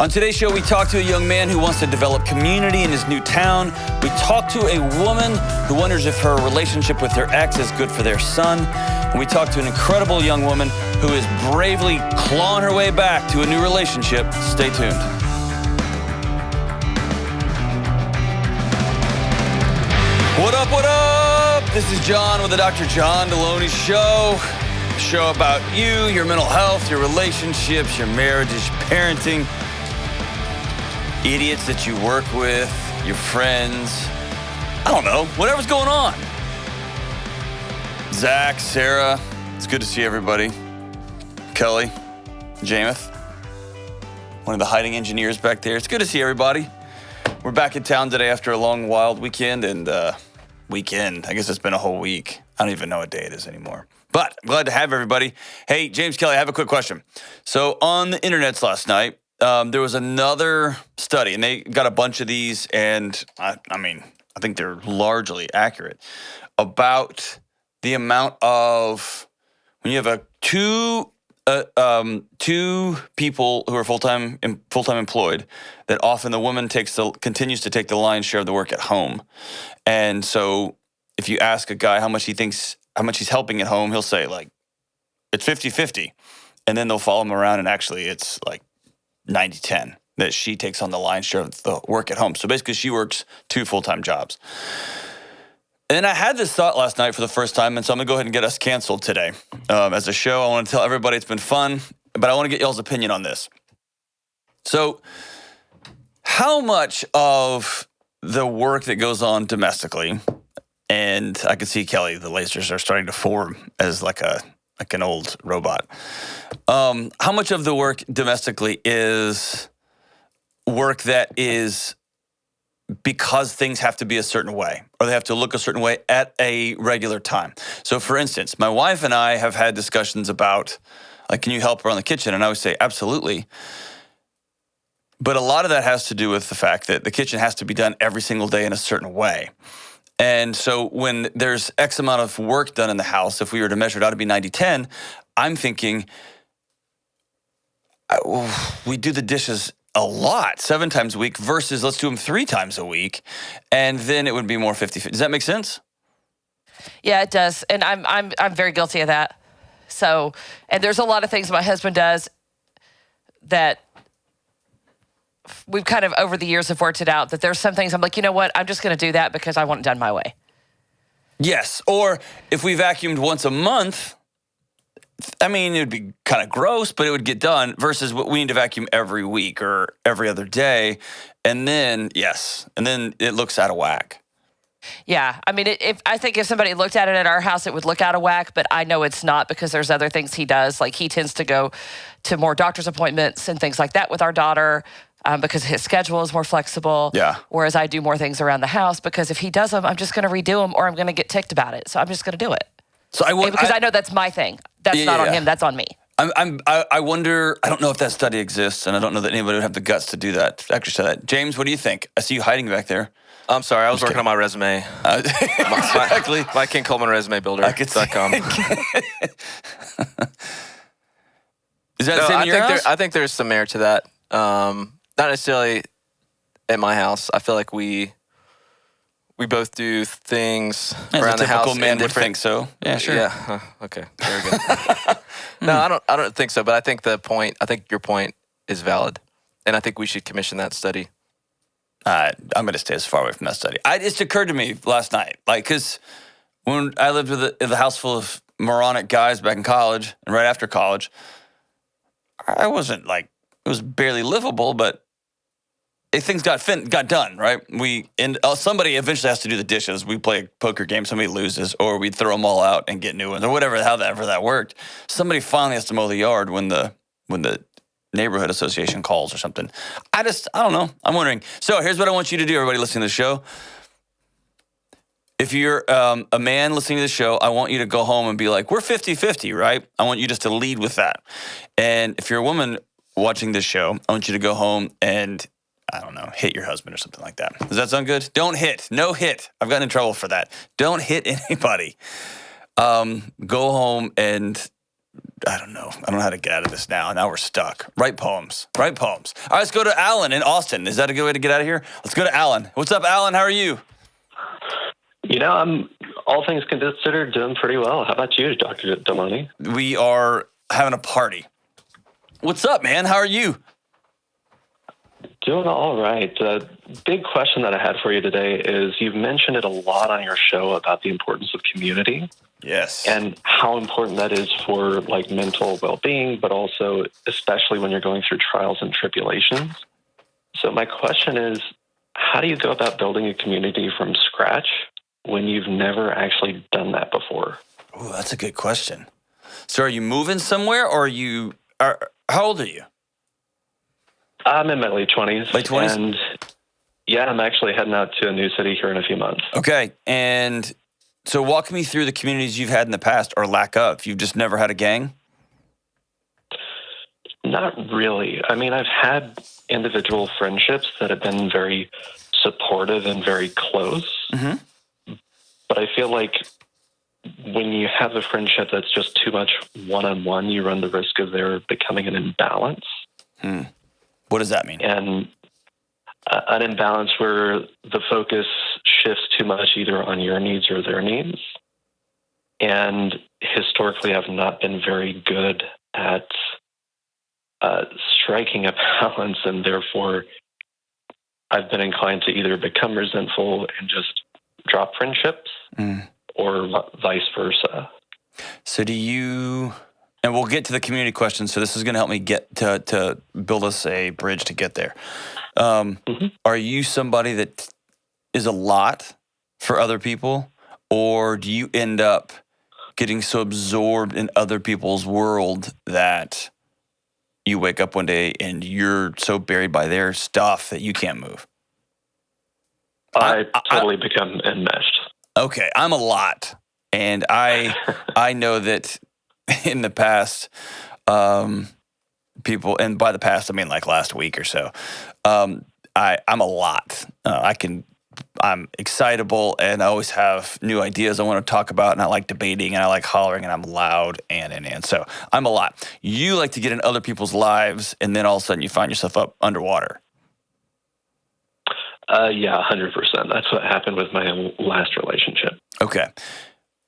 On today's show, we talk to a young man who wants to develop community in his new town. We talk to a woman who wonders if her relationship with her ex is good for their son. And we talk to an incredible young woman who is bravely clawing her way back to a new relationship. Stay tuned. What up, what up? This is John with the Dr. John Delony Show. A show about you, your mental health, your relationships, your marriages, your parenting, idiots that you work with, your friends. I don't know, whatever's going on. Zach, Sarah, it's good to see everybody. Kelly, Jameith, one of the hiding engineers back there. It's good to see everybody. We're back in town today after a long, wild weekend, and I guess it's been a whole week. I don't even know what day it is anymore. But I'm glad to have everybody. Hey, James, Kelly, I have a quick question. So on the internets last night, there was another study, and they got a bunch of these, and I think they're largely accurate, about the amount of, when you have two people who are full-time employed, that often the woman continues to take the lion's share of the work at home. And so if you ask a guy how much he's helping at home, he'll say, like, it's 50-50. And then they'll follow him around, and actually it's like 90-10, that she takes on the lion's share of the work at home. So basically she works 2 full-time jobs. And then I had this thought last night for the first time, and so I'm going to go ahead and get us canceled today. As a show, I want to tell everybody it's been fun, but I want to get y'all's opinion on this. So how much of the work that goes on domestically, and I can see, Kelly, the lasers are starting to form as like an old robot. How much of the work domestically is work that is because things have to be a certain way, or they have to look a certain way at a regular time? So for instance, my wife and I have had discussions about, like, can you help around the kitchen? And I would say, absolutely. But a lot of that has to do with the fact that the kitchen has to be done every single day in a certain way. And so when there's X amount of work done in the house, if we were to measure it out to be 90-10, I'm thinking we do the dishes a lot, 7 times a week, versus let's do them 3 times a week, and then it would be more 50-50. Does that make sense? Yeah, it does. And I'm very guilty of that. So, and there's a lot of things my husband does that we've kind of over the years have worked it out, that there's some things I'm like, you know what, I'm just going to do that because I want it done my way. Yes. Or if we vacuumed once a month, I mean, it would be kind of gross, but it would get done, versus what we need to vacuum every week or every other day. And then, and then it looks out of whack. Yeah. I mean, I think if somebody looked at it at our house, it would look out of whack, but I know it's not, because there's other things he does. Like, he tends to go to more doctor's appointments and things like that with our daughter, because his schedule is more flexible. Yeah. Whereas I do more things around the house, because if he does them, I'm just going to redo them, or I'm going to get ticked about it. So I'm just going to do it. So I know that's my thing. That's not on him. That's on me. I wonder, I don't know if that study exists, and I don't know that anybody would have the guts to do that, to actually say that. James, what do you think? I see you hiding back there. I'm sorry, I was working on my resume. Exactly. My King Coleman resume builder.com. Is that the same in your house? I think there's some merit to that. Not necessarily at my house. I feel like we both do things around the house. As a typical man would think so. Yeah, sure. Yeah. Okay. Very good. No, I don't think so. But I think your point is valid, and I think we should commission that study. I'm going to stay as far away from that study. It just occurred to me last night, like, because when I lived with a house full of moronic guys back in college and right after college, I wasn't like, it was barely livable, but things got done, right? Somebody eventually has to do the dishes. We play a poker game, somebody loses, or we throw them all out and get new ones, or whatever, however that worked. Somebody finally has to mow the yard when the neighborhood association calls or something. I don't know. I'm wondering. So here's what I want you to do, everybody listening to the show. If you're a man listening to the show, I want you to go home and be like, we're 50-50, right? I want you just to lead with that. And if you're a woman watching this show, I want you to go home and, I don't know, hit your husband or something like that. Does that sound good? Don't hit. No hit. I've gotten in trouble for that. Don't hit anybody. Go home and I don't know. I don't know how to get out of this now. Now we're stuck. Write poems. Write poems. All right, let's go to Alan in Austin. Is that a good way to get out of here? Let's go to Alan. What's up, Alan? How are you? I'm, all things considered, doing pretty well. How about you, Dr. Delony? We are having a party. What's up, man? How are you? Doing all right. The big question that I had for you today is you've mentioned it a lot on your show about the importance of community. Yes. And how important that is for like mental well-being, but also especially when you're going through trials and tribulations. So my question is, how do you go about building a community from scratch when you've never actually done that before? Oh, that's a good question. So are you moving somewhere or how old are you? I'm in my late 20s. Late 20s? And yeah, I'm actually heading out to a new city here in a few months. Okay. And so walk me through the communities you've had in the past or lack of. You've just never had a gang? Not really. I mean, I've had individual friendships that have been very supportive and very close. Mm-hmm. But I feel like when you have a friendship that's just too much one-on-one, you run the risk of there becoming an imbalance. What does that mean? And an imbalance where the focus shifts too much either on your needs or their needs. And historically, I've not been very good at striking a balance, and therefore I've been inclined to either become resentful and just drop friendships or vice versa. So and we'll get to the community question, so this is going to help me get to build us a bridge to get there. Are you somebody that is a lot for other people, or do you end up getting so absorbed in other people's world that you wake up one day and you're so buried by their stuff that you can't move? I totally become enmeshed. Okay, I'm a lot, and I know that in the past, people, and by the past I mean like last week or so, I'm a lot. I'm excitable, and I always have new ideas I want to talk about, and I like debating, and I like hollering, and I'm loud, and so I'm a lot. You like to get in other people's lives, and then all of a sudden you find yourself up underwater. Yeah, 100%. That's what happened with my last relationship. Okay.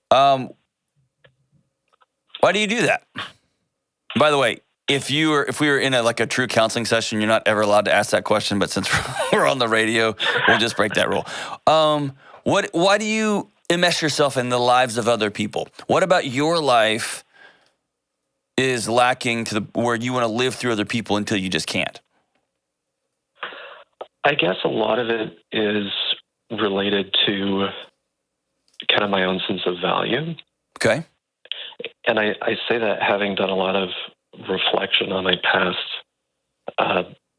Why do you do that? By the way, if we were in a true counseling session, you're not ever allowed to ask that question. But since we're on the radio, we'll just break that rule. Why do you enmesh yourself in the lives of other people? What about your life is lacking to where you want to live through other people until you just can't? I guess a lot of it is related to kind of my own sense of value. Okay. And I say that having done a lot of reflection on my past.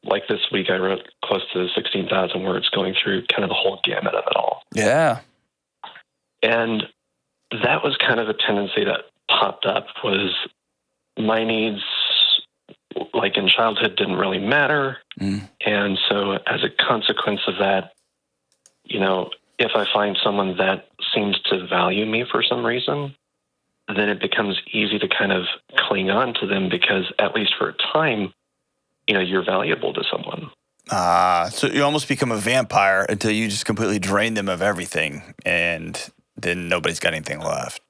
Like this week, I wrote close to 16,000 words going through kind of the whole gamut of it all. Yeah. And that was kind of a tendency that popped up, was my needs, like in childhood, didn't really matter. And so as a consequence of that, if I find someone that seems to value me for some reason, then it becomes easy to kind of cling on to them because, at least for a time, you're valuable to someone. So you almost become a vampire until you just completely drain them of everything, and then nobody's got anything left.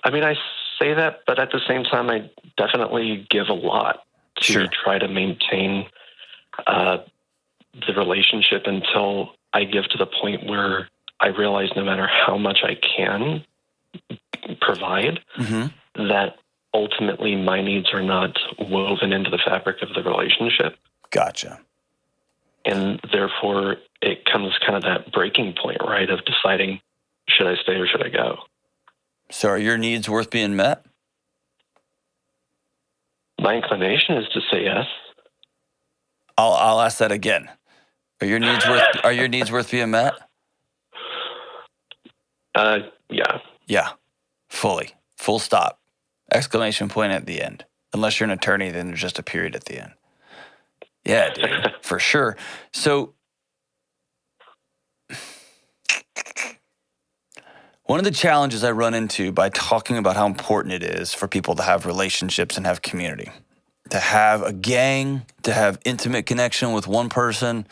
I mean, I say that, but at the same time, I definitely give a lot to try to maintain the relationship until I give to the point where I realize no matter how much I can provide, that ultimately my needs are not woven into the fabric of the relationship. Gotcha. And therefore it comes kind of that breaking point, right, of deciding, should I stay or should I go? So are your needs worth being met? My inclination is to say yes. I'll ask that again. Are your needs worth being met? Yeah. Yeah. Fully. Full stop. Exclamation point at the end. Unless you're an attorney, then there's just a period at the end. Yeah, dude. For sure. So One of the challenges I run into by talking about how important it is for people to have relationships and have community, to have a gang, to have intimate connection with one person,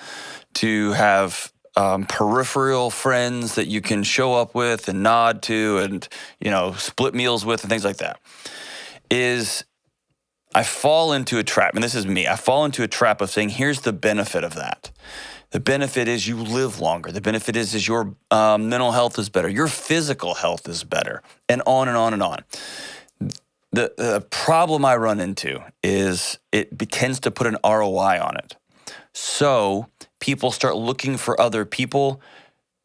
to have peripheral friends that you can show up with and nod to and, split meals with and things like that, is I fall into a trap, and this is me. I fall into a trap of saying, here's the benefit of that. The benefit is you live longer. The benefit is your mental health is better. Your physical health is better, and on and on and on. The problem I run into is it tends to put an ROI on it. So people start looking for other people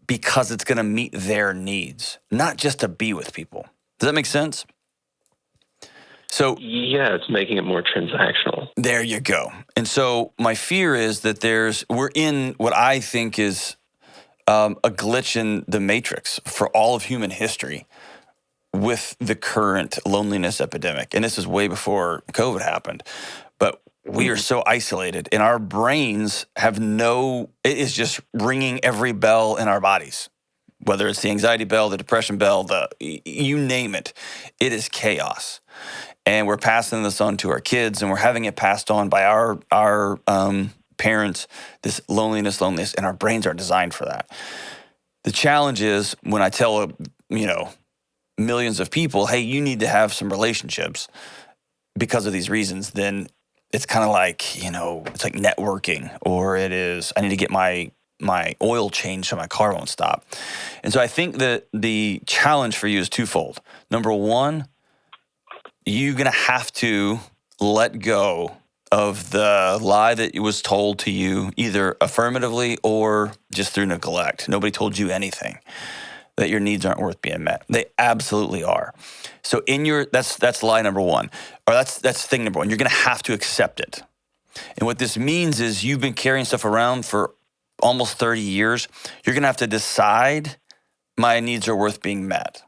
because it's going to meet their needs, not just to be with people. Does that make sense? So yeah, it's making it more transactional. There you go. And so my fear is that we're in what I think is a glitch in the matrix for all of human history with the current loneliness epidemic. And this is way before COVID happened. But we are so isolated, and our brains it is just ringing every bell in our bodies. Whether it's the anxiety bell, the depression bell, you name it, it is chaos. And we're passing this on to our kids, and we're having it passed on by our parents, this loneliness, and our brains aren't designed for that. The challenge is when I tell, millions of people, hey, you need to have some relationships because of these reasons, then it's kind of like, it's like networking, or it is, I need to get my oil changed so my car won't stop. And so I think that the challenge for you is twofold. Number one, you're going to have to let go of the lie that was told to you either affirmatively or just through neglect. Nobody told you anything, that your needs aren't worth being met. They absolutely are. So that's lie number one, or that's thing number one. You're going to have to accept it. And what this means is you've been carrying stuff around for almost 30 years. You're going to have to decide my needs are worth being met.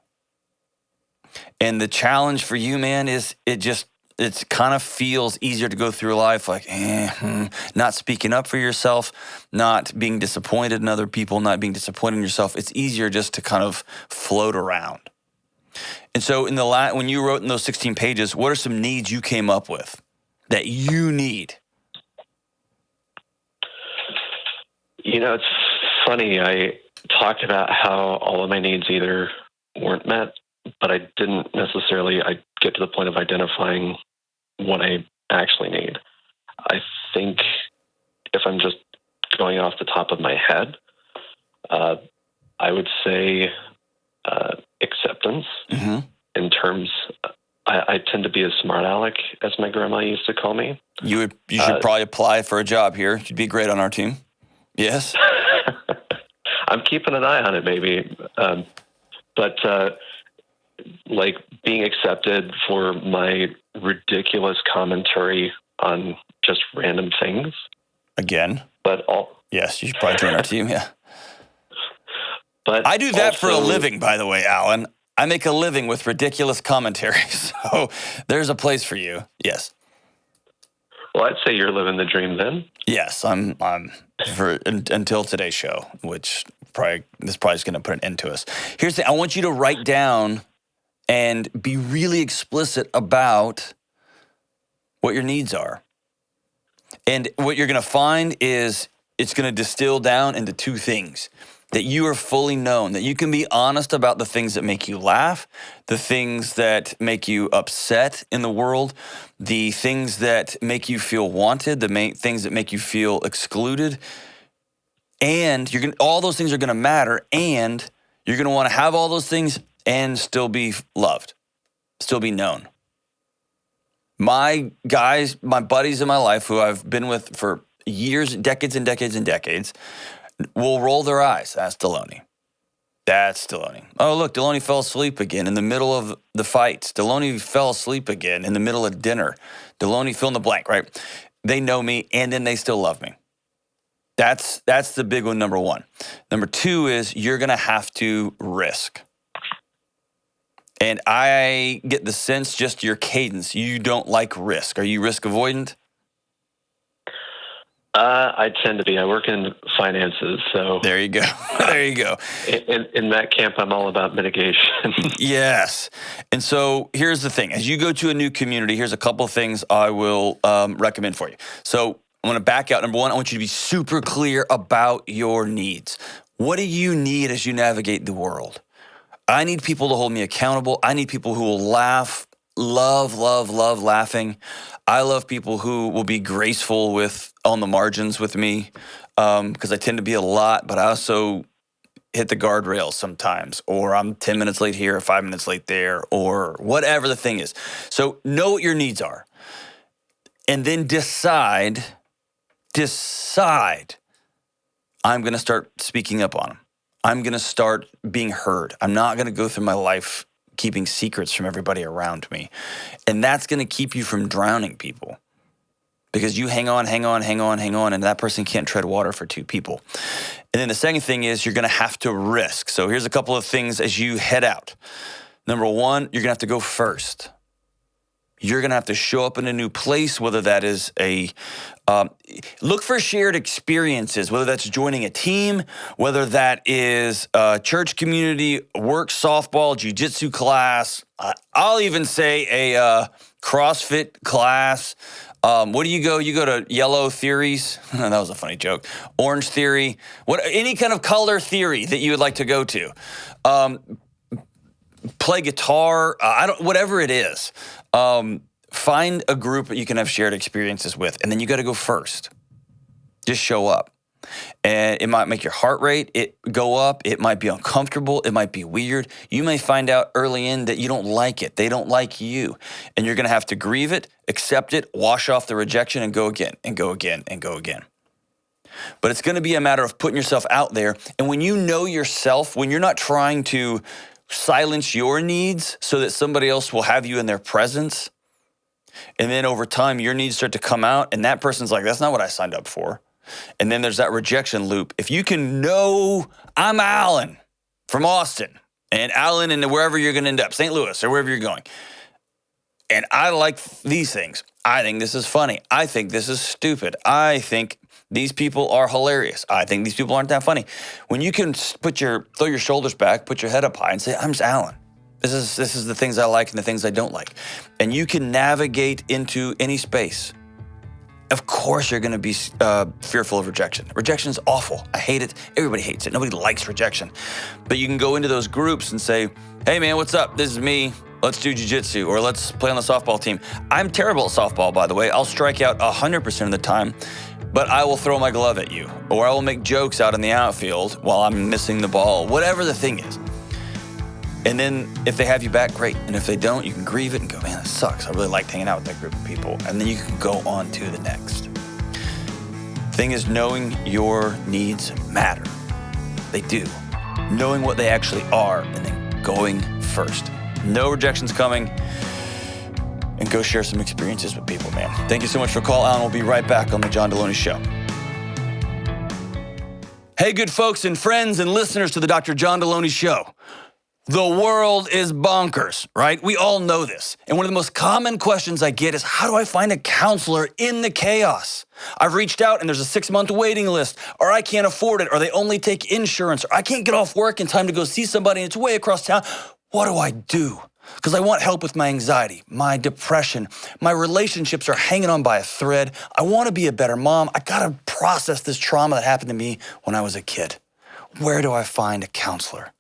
And the challenge for you, man, is it kind of feels easier to go through life like, not speaking up for yourself, not being disappointed in other people, not being disappointed in yourself. It's easier just to kind of float around. And so when you wrote in those 16 pages, what are some needs you came up with that you need? It's funny. I talked about how all of my needs either weren't met, but I didn't necessarily get to the point of identifying what I actually need. I think if I'm just going off the top of my head, I would say acceptance. Mm-hmm. In terms, I tend to be a smart aleck, as my grandma used to call me. You should probably apply for a job here. You'd be great on our team. Yes. I'm keeping an eye on it, maybe. But like being accepted for my ridiculous commentary on just random things. Again. But yes, you should probably join our team, yeah. But I do that for a living, by the way, Alan. I make a living with ridiculous commentary, so there's a place for you. Yes. Well, I'd say you're living the dream then. Yes, I'm until today's show, which this probably is going to put an end to us. Here's the thing. I want you to write down and be really explicit about what your needs are. And what you're going to find is it's going to distill down into two things. That you are fully known, that you can be honest about the things that make you laugh, the things that make you upset in the world, the things that make you feel wanted, the things that make you feel excluded. And all those things are going to matter, and you're going to want to have all those things and still be loved, still be known. My guys, my buddies in my life who I've been with for years, decades and decades and decades, will roll their eyes. That's Delony. That's Delony. Oh, look, Delony fell asleep again in the middle of the fights. Delony fell asleep again in the middle of dinner. Delony fill in the blank, right? They know me, and then they still love me. That's the big one, number one. Number two is you're going to have to risk. And I get the sense, just your cadence, you don't like risk. Are you risk avoidant? I tend to be. I work in finances, so There you go. There you go. in that camp, I'm all about mitigation. Yes. And so here's the thing. As you go to a new community, here's a couple of things I will recommend for you. So I'm going to back out. Number one, I want you to be super clear about your needs. What do you need as you navigate the world? I need people to hold me accountable. I need people who will laugh, love laughing. I love people who will be graceful on the margins with me, because I tend to be a lot, but I also hit the guardrails sometimes, or I'm 10 minutes late here, 5 minutes late there, or whatever the thing is. So know what your needs are, and then decide, I'm going to start speaking up on them. I'm going to start being heard. I'm not going to go through my life keeping secrets from everybody around me. And that's going to keep you from drowning people, because you hang on, and that person can't tread water for two people. And then the second thing is you're going to have to risk. So here's a couple of things as you head out. Number one, you're going to have to go first. You're going to have to show up in a new place, whether that is look for shared experiences, whether that's joining a team, whether that is a church community, work, softball, jiu-jitsu class. I'll even say a CrossFit class. What do you go? You go to Yellow Theories. That was a funny joke. Orange Theory. Any kind of color theory that you would like to go to. Play guitar. Whatever it is. Find a group that you can have shared experiences with, and then you got to go first. Just show up. And it might make your heart rate go up. It might be uncomfortable. It might be weird. You may find out early in that you don't like it. They don't like you. And you're going to have to grieve it, accept it, wash off the rejection, and go again, and go again, and go again. But it's going to be a matter of putting yourself out there. And when you know yourself, when you're not trying to silence your needs so that somebody else will have you in their presence, and then over time your needs start to come out, and that person's like, that's not what I signed up for. And then there's that rejection loop. If you can know, I'm Alan from Austin, and Alan and wherever you're going to end up, St. Louis or wherever you're going, and I like these things. I think this is funny. I think this is stupid. I think these people are hilarious. I think these people aren't that funny. When you can throw your shoulders back, put your head up high, and say, I'm just Alan. This is the things I like and the things I don't like. And you can navigate into any space. Of course you're going to be fearful of rejection. Rejection is awful. I hate it. Everybody hates it. Nobody likes rejection. But you can go into those groups and say, hey man, what's up? This is me. Let's do jiu-jitsu, or let's play on the softball team. I'm terrible at softball, by the way. I'll strike out 100% of the time, but I will throw my glove at you, or I will make jokes out in the outfield while I'm missing the ball, whatever the thing is. And then if they have you back, great. And if they don't, you can grieve it and go, man, that sucks. I really liked hanging out with that group of people. And then you can go on to the next. Thing is, knowing your needs matter. They do. Knowing what they actually are, and then going first. No rejections coming. And go share some experiences with people, man. Thank you so much for calling, Alan. We'll be right back on the John Delony Show. Hey, good folks and friends and listeners to the Dr. John Delony Show. The world is bonkers, right? We all know this. And one of the most common questions I get is, how do I find a counselor in the chaos? I've reached out and there's a 6-month waiting list, or I can't afford it, or they only take insurance, or I can't get off work in time to go see somebody and it's way across town. What do I do? Because I want help with my anxiety, my depression, my relationships are hanging on by a thread. I want to be a better mom. I got to process this trauma that happened to me when I was a kid. Where do I find a counselor?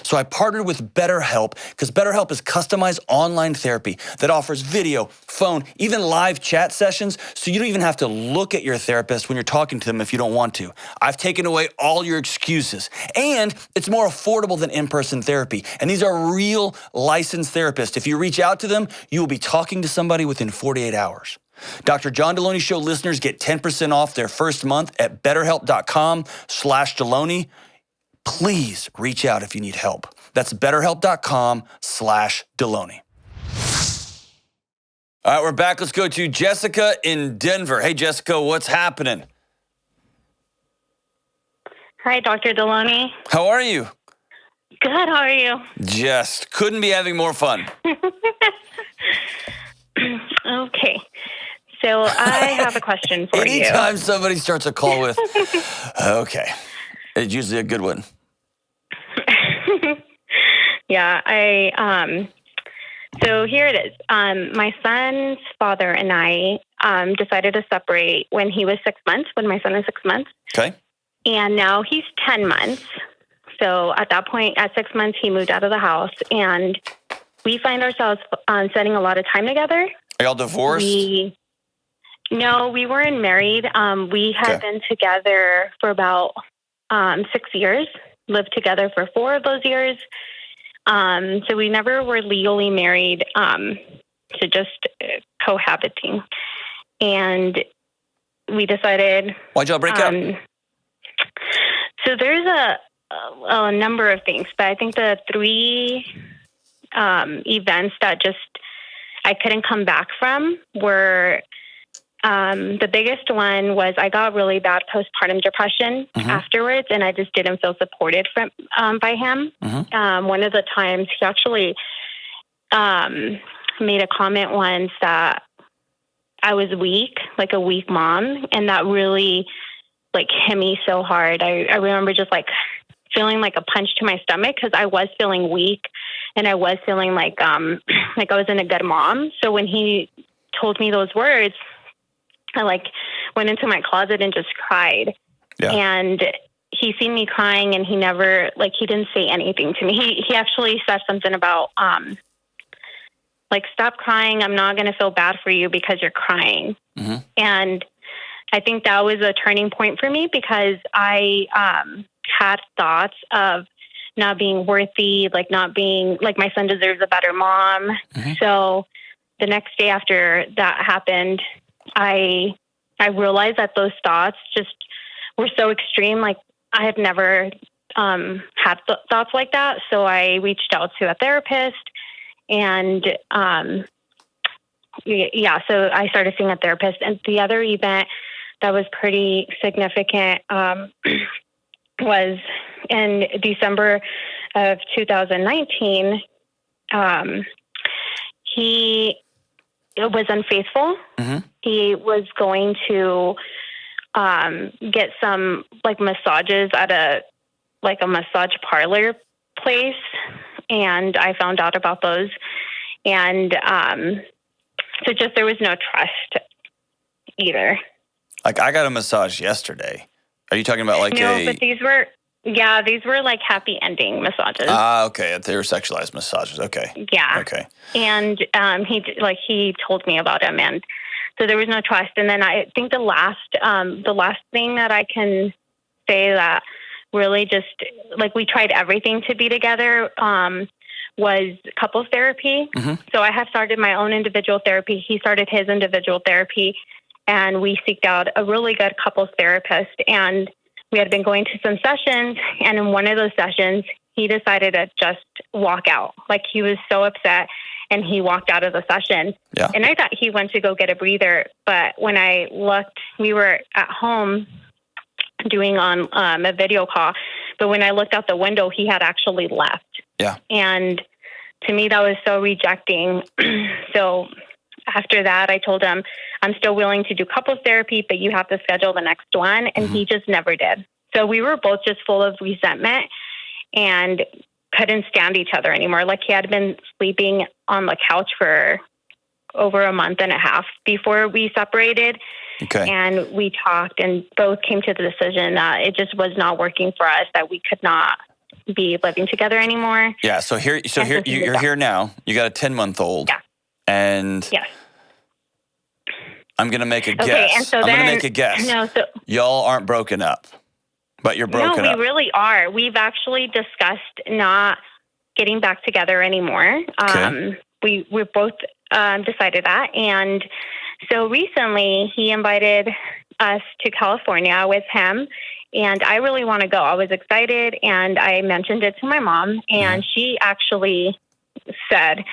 So I partnered with BetterHelp, because BetterHelp is customized online therapy that offers video, phone, even live chat sessions, so you don't even have to look at your therapist when you're talking to them if you don't want to. I've taken away all your excuses, and it's more affordable than in-person therapy. And these are real licensed therapists. If you reach out to them, you will be talking to somebody within 48 hours. Dr. John Delony Show listeners get 10% off their first month at betterhelp.com/Delony. Please reach out if you need help. That's betterhelp.com/Delony. All right, we're back. Let's go to Jessica in Denver. Hey, Jessica, what's happening? Hi, Dr. Delony. How are you? Good, how are you? Just couldn't be having more fun. Okay. So So I have a question for you. Anytime somebody starts a call with, okay, it's usually a good one. Yeah, so here it is. My son's father and I decided to separate when he was 6 months, when my son is 6 months. Okay. And now he's 10 months. So at that point, at 6 months, he moved out of the house. And we find ourselves spending a lot of time together. Are y'all divorced? No, we weren't married. We had been together for about 6 years, lived together for 4 of those years. So we never were legally married, to just cohabiting. And we decided... Why'd y'all break up? So there's a number of things, but I think the 3 events that just I couldn't come back from were... the biggest one was I got really bad postpartum depression afterwards, and I just didn't feel supported by him. One of the times he actually made a comment once that I was weak, like a weak mom, and that really hit me so hard. I remember just feeling like a punch to my stomach because I was feeling weak, and I was feeling like I wasn't a good mom. So when he told me those words, I went into my closet and just cried. Yeah. And he seen me crying and he never, he didn't say anything to me. He actually said something about, stop crying. I'm not going to feel bad for you because you're crying. And I think that was a turning point for me because I, had thoughts of not being worthy, not being, my son deserves a better mom. So the next day after that happened, I realized that those thoughts just were so extreme. I had never had thoughts like that. So I reached out to a therapist and, so I started seeing a therapist. And the other event that was pretty significant was in December of 2019. He was unfaithful. He was going to get some massages at a massage parlor place, and I found out about those. And so just there was no trust either. I got a massage yesterday. Are you talking about No, but these were happy ending massages. Okay. They were sexualized massages. Okay. Yeah. Okay. And he told me about him, and so there was no trust. And then I think the last thing that I can say that really just we tried everything to be together was couples therapy. So I have started my own individual therapy. He started his individual therapy, and we seeked out a really good couples therapist. And we had been going to some sessions, and in one of those sessions, he decided to just walk out. He was so upset, and he walked out of the session. Yeah. And I thought he went to go get a breather, but when I looked, we were at home doing on a video call, but when I looked out the window, he had actually left. Yeah. And to me, that was so rejecting. So after that, I told him, I'm still willing to do couples therapy, but you have to schedule the next one. And he just never did. So we were both just full of resentment and couldn't stand each other anymore. He had been sleeping on the couch for over a month and a half before we separated. Okay. And we talked and both came to the decision that it just was not working for us, that we could not be living together anymore. Yeah. So here you're here now. You got a 10-month-old. Yeah. And yes. I'm going to make a guess. And so I'm going to make a guess. No, y'all aren't broken up, but you're broken up. No, we really are. We've actually discussed not getting back together anymore. Okay. We both decided that. And so recently he invited us to California with him. And I really want to go. I was excited, and I mentioned it to my mom, and she actually said,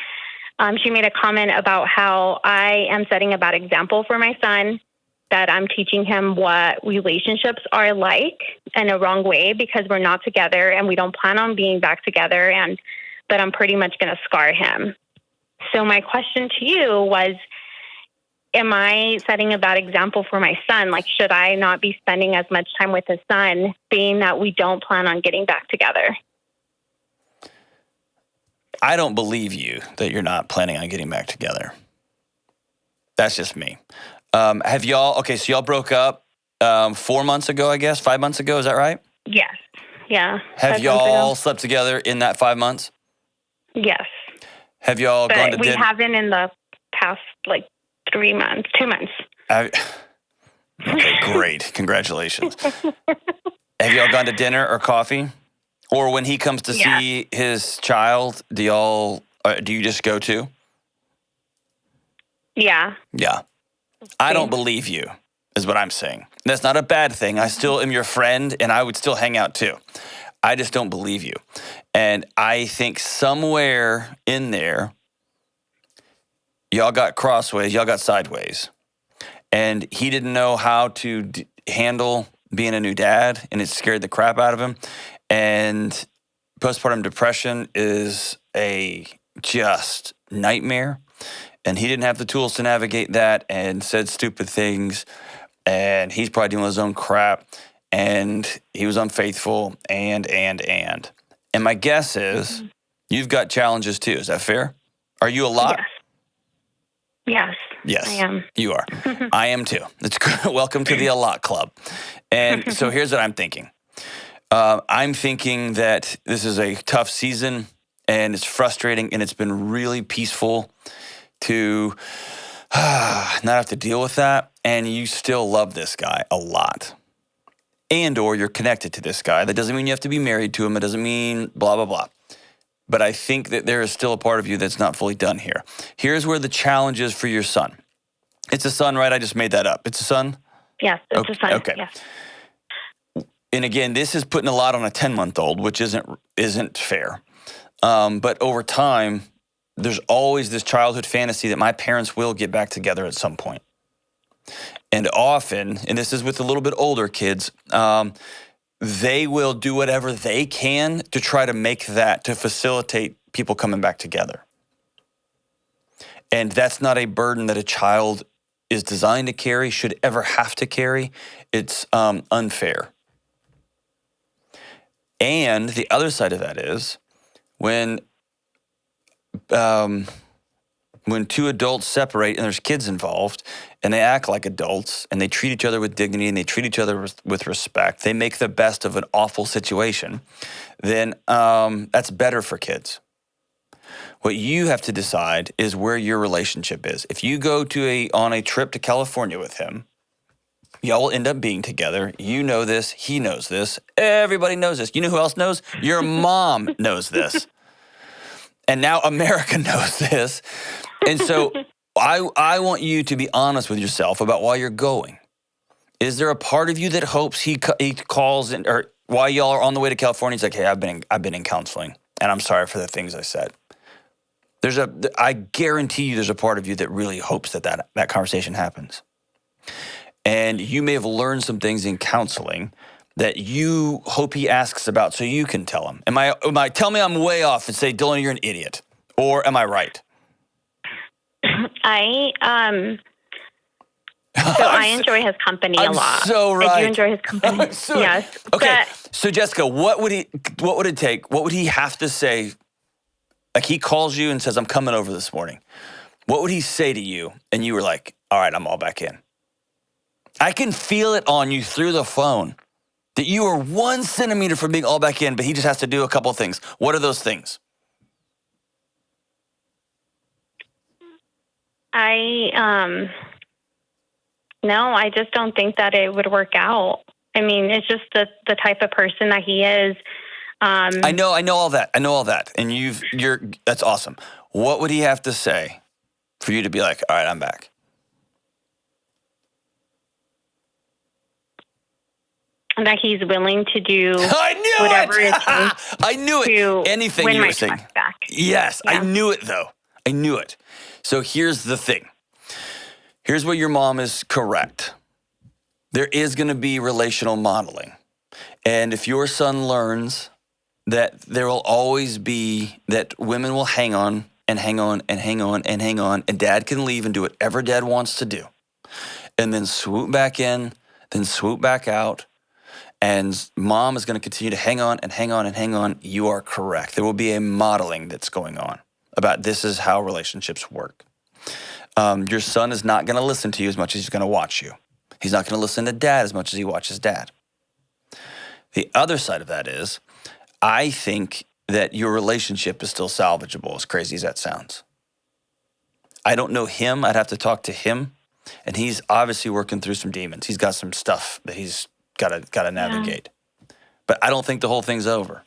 she made a comment about how I am setting a bad example for my son, that I'm teaching him what relationships are like in a wrong way because we're not together and we don't plan on being back together, and that I'm pretty much going to scar him. So my question to you was, am I setting a bad example for my son? Like, should I not be spending as much time with his son, being that we don't plan on getting back together? I don't believe you that you're not planning on getting back together. That's just me. Have y'all, okay, so y'all broke up 4 months ago, I guess, 5 months ago, is that right? Yes. Yeah. Have y'all slept together in that 5 months? Yes. Have y'all gone to But we dinner? haven't in the past, like, 3 months, 2 months. Okay, great. Congratulations. Have y'all gone to dinner or coffee? Or when he comes to see his child, do you just go to? Yeah. Yeah. I don't believe you, is what I'm saying. That's not a bad thing. I still am your friend, and I would still hang out too. I just don't believe you. And I think somewhere in there, y'all got crossways, y'all got sideways. And he didn't know how to handle being a new dad, and it scared the crap out of him. And postpartum depression is a just nightmare. And he didn't have the tools to navigate that and said stupid things. And he's probably dealing with his own crap. And he was unfaithful and. And my guess is you've got challenges too. Is that fair? Are you a lot? Yes. Yes. I am. You are. I am too. It's good. Welcome to the A Lot Club. And so here's what I'm thinking. I'm thinking that this is a tough season and it's frustrating and it's been really peaceful to not have to deal with that. And you still love this guy a lot. And or you're connected to this guy. That doesn't mean you have to be married to him. It doesn't mean blah, blah, blah. But I think that there is still a part of you that's not fully done here. Here's where the challenge is for your son. It's a son, right? I just made that up. It's a son? Yes, it's a son. Okay. Yes. And again, this is putting a lot on a 10-month-old, which isn't fair. But over time, there's always this childhood fantasy that my parents will get back together at some point. And often, and this is with a little bit older kids, they will do whatever they can to try to make that, to facilitate people coming back together. And that's not a burden that a child is designed to carry, should ever have to carry. It's unfair. And the other side of that is when two adults separate and there's kids involved and they act like adults and they treat each other with dignity and they treat each other with respect, they make the best of an awful situation, then that's better for kids. What you have to decide is where your relationship is. If you go on a trip to California with him, y'all will end up being together. You know this. He knows this. Everybody knows this. You know who else knows? Your mom knows this. And now America knows this. And so I want you to be honest with yourself about why you're going. Is there a part of you that hopes he calls in, or while y'all are on the way to California, he's like, hey, I've been in counseling, and I'm sorry for the things I said. I guarantee you there's a part of you that really hopes that conversation happens. And you may have learned some things in counseling that you hope he asks about so you can tell him. Tell me I'm way off and say, Delony, you're an idiot. Or am I right? I enjoy his company a lot. So right. I do enjoy his company. Yes. Okay. So Jessica, what would it take? What would he have to say? Like he calls you and says, I'm coming over this morning. What would he say to you? And you were like, all right, I'm all back in. I can feel it on you through the phone that you are 1 centimeter from being all back in, but he just has to do a couple of things. What are those things? No, I just don't think that it would work out. I mean, it's just the type of person that he is. I know all that. And that's awesome. What would he have to say for you to be like, all right, I'm back? That he's willing to do whatever it takes. I knew it. Anything you were saying. Back. Yes, yeah. I knew it though. I knew it. So here's the thing. Here's where your mom is correct. There is going to be relational modeling. And if your son learns that there will always be, that women will hang on and hang on and hang on and hang on, and dad can leave and do whatever dad wants to do, and then swoop back in, then swoop back out, and mom is going to continue to hang on and hang on and hang on, you are correct. There will be a modeling that's going on about this is how relationships work. Your son is not going to listen to you as much as he's going to watch you. He's not going to listen to dad as much as he watches dad. The other side of that is, I think that your relationship is still salvageable, as crazy as that sounds. I don't know him. I'd have to talk to him. And he's obviously working through some demons. He's got some stuff that he's got to navigate. But I don't think the whole thing's over.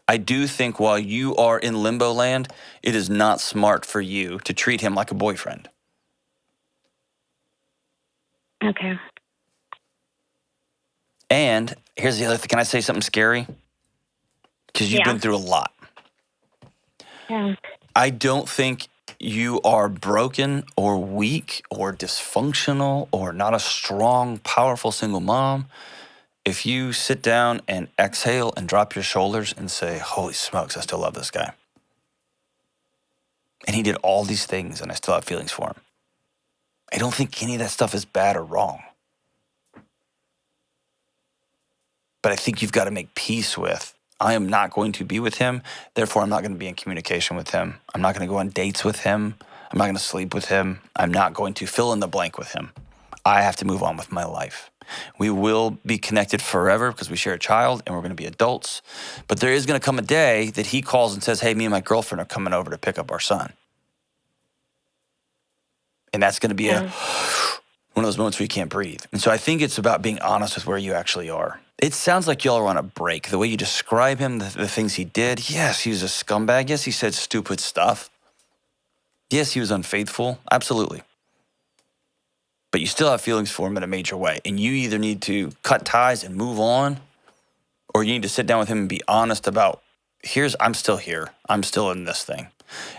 I do think while you are in limbo land, it is not smart for you to treat him like a boyfriend. Okay. And here's the other thing. Can I say something scary? Because you've been through a lot. Yeah. I don't think you are broken or weak or dysfunctional or not a strong, powerful single mom. If you sit down and exhale and drop your shoulders and say, holy smokes, I still love this guy. And he did all these things and I still have feelings for him. I don't think any of that stuff is bad or wrong. But I think you've got to make peace with, I am not going to be with him, therefore I'm not going to be in communication with him. I'm not going to go on dates with him. I'm not going to sleep with him. I'm not going to fill in the blank with him. I have to move on with my life. We will be connected forever because we share a child and we're going to be adults. But there is going to come a day that he calls and says, hey, me and my girlfriend are coming over to pick up our son. And that's going to be one of those moments where you can't breathe. And so I think it's about being honest with where you actually are. It sounds like y'all are on a break. The way you describe him, the things he did. Yes, he was a scumbag. Yes, he said stupid stuff. Yes, he was unfaithful. Absolutely. But you still have feelings for him in a major way. And you either need to cut ties and move on, or you need to sit down with him and be honest about, I'm still here. I'm still in this thing.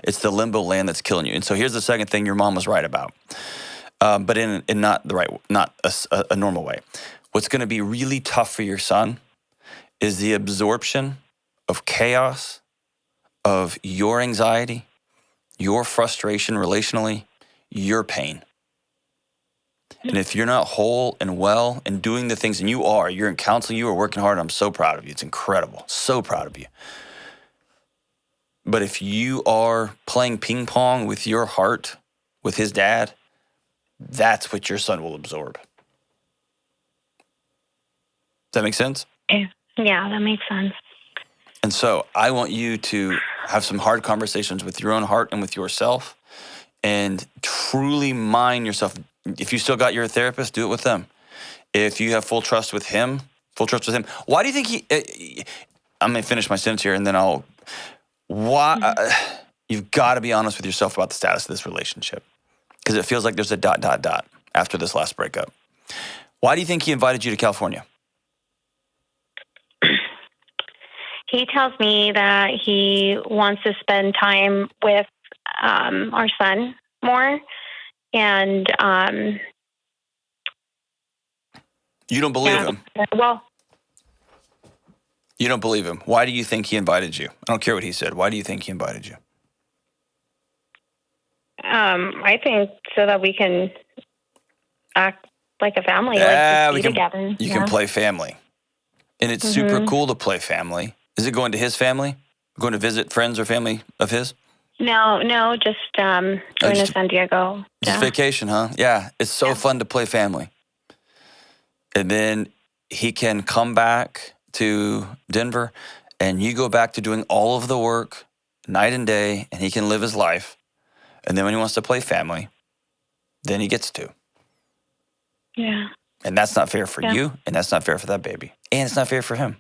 It's the limbo land that's killing you. And so here's the second thing your mom was right about, but in not the right, not a normal way. What's going to be really tough for your son is the absorption of chaos, of your anxiety, your frustration relationally, your pain. And if you're not whole and well and doing the things, and you're in counseling, you are working hard, I'm so proud of you. It's incredible. So proud of you. But if you are playing ping pong with your heart, with his dad, that's what your son will absorb. Does that make sense? Yeah, that makes sense. And so I want you to have some hard conversations with your own heart and with yourself and truly mind yourself. If you still got your therapist, do it with them. If you have full trust with him. Why do you think I'm going to finish my sentence here and then you've got to be honest with yourself about the status of this relationship because it feels like there's a ... after this last breakup. Why do you think he invited you to California? He tells me that he wants to spend time with our son more. And you don't believe him? Well, you don't believe him. Why do you think he invited you? I don't care what he said. Why do you think he invited you? I think so that we can act like a family, be together. You can play family. And it's super cool to play family. Is it going to his family? Going to visit friends or family of his? No, just going to San Diego. Just vacation, huh? Yeah, it's so fun to play family. And then he can come back to Denver and you go back to doing all of the work night and day and he can live his life. And then when he wants to play family, then he gets to. Yeah. And that's not fair for you and that's not fair for that baby. And it's not fair for him.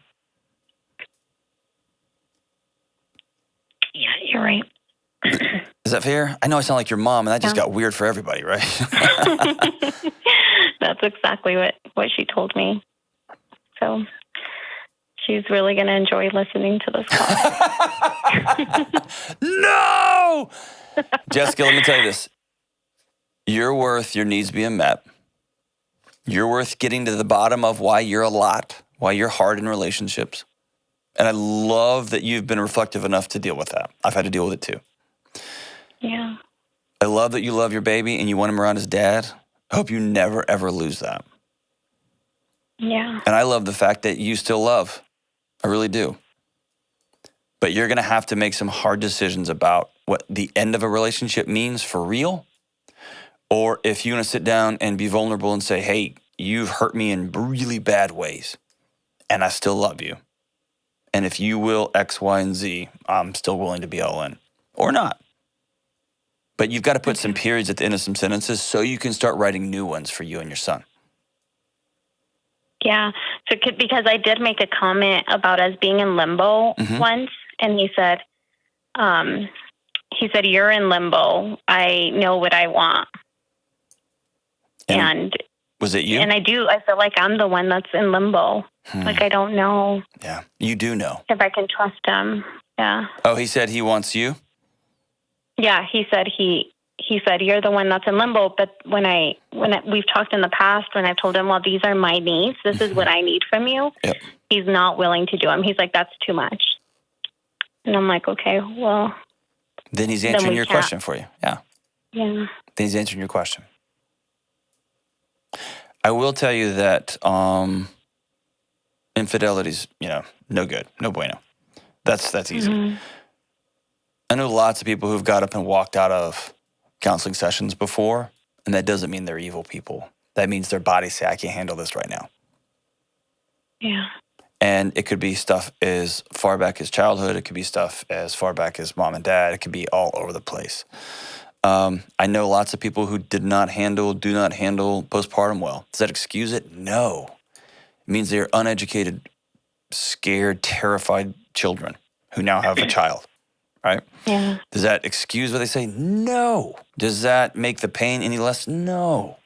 Yeah, you're right. Is that fair? I know I sound like your mom, and that just got weird for everybody, right? That's exactly what she told me. So she's really going to enjoy listening to this call. No! Jessica, let me tell you this. You're worth your needs being met. You're worth getting to the bottom of why you're hard in relationships. And I love that you've been reflective enough to deal with that. I've had to deal with it too. Yeah. I love that you love your baby and you want him around his dad. I hope you never, ever lose that. Yeah. And I love the fact that you still love. I really do. But you're going to have to make some hard decisions about what the end of a relationship means for real. Or if you want to sit down and be vulnerable and say, hey, you've hurt me in really bad ways, and I still love you. And if you will X, Y, and Z, I'm still willing to be all in. Or not. But you've got to put some periods at the end of some sentences so you can start writing new ones for you and your son. Yeah. So because I did make a comment about us being in limbo once, and he said, you're in limbo. I know what I want. And was it you? And I feel like I'm the one that's in limbo. Like, I don't know. Yeah, you do know. If I can trust him. Yeah. Oh, he said he wants you? Yeah, he said you're the one that's in limbo. But when we've talked in the past, when I've told him, well, these are my needs, this is what I need from you. Yep. He's not willing to do them. He's like, that's too much. And I'm like, okay, well. Then he's answering your question for you. Yeah. Yeah. Then he's answering your question. I will tell you that infidelity's, no good, no bueno. That's easy. Mm-hmm. I know lots of people who've got up and walked out of counseling sessions before, and that doesn't mean they're evil people. That means their bodies say, I can't handle this right now. Yeah. And it could be stuff as far back as childhood. It could be stuff as far back as mom and dad. It could be all over the place. I know lots of people who do not handle postpartum well. Does that excuse it? No. It means they're uneducated, scared, terrified children who now have a child, right? Yeah. Does that excuse what they say? No. Does that make the pain any less? No.